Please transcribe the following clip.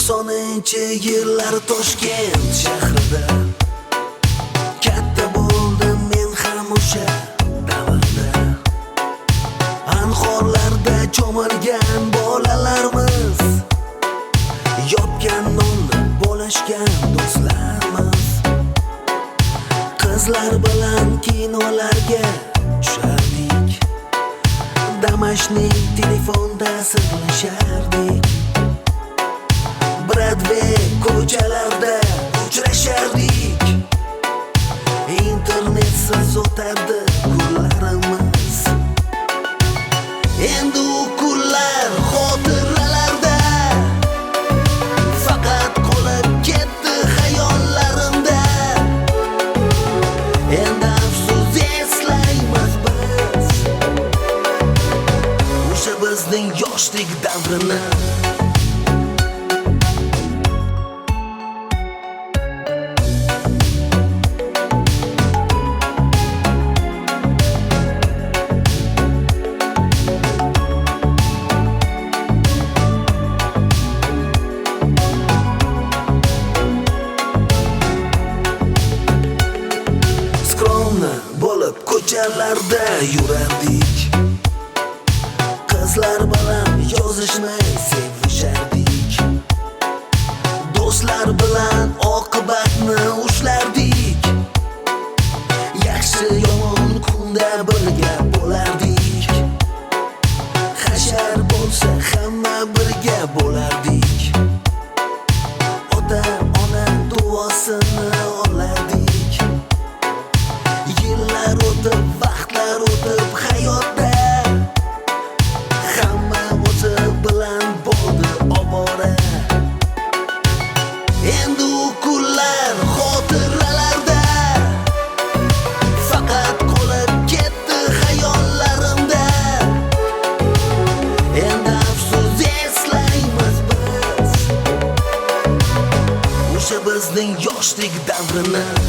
90-yillar Toshkent shahrida katta bo'ldim men ham o'sha davrda. Anhorlarda cho'milgan bolalarmiz, yopgan nonni bo'lishgan do'stlarmiz. Qizlar bilan kinolarga tushardik, Damashning telefonda sirlashardik. Broadway ko'chalarda uchrashardik, internetsiz o'tardi kunlarimiz. Endi u kunlar xotiralarda faqat qolib ketdi xayollarimda. Endi afsus eslaymiz biz o'sha bizning yoshlik davrini. Bo'lib ko'chalarda yurardik, qizlar bilan yozishmay sevishardik. Do'stlar bilan oqibatni ushlardik, yaxshi yomon kunda birga bo'lardik. Hashar bo'lsa hamma birga bo'lardik, ota ona duosini olardik. Yillar o'tib, vaqtlar o'tib, hayotda hamma o'zi bilan bo'ldi ovora. Endi u kunlar xotiralarda faqat qolib ketdi xayollarimda. Endi afsus eslaymiz biz o'sha bizning yoshlik davrini.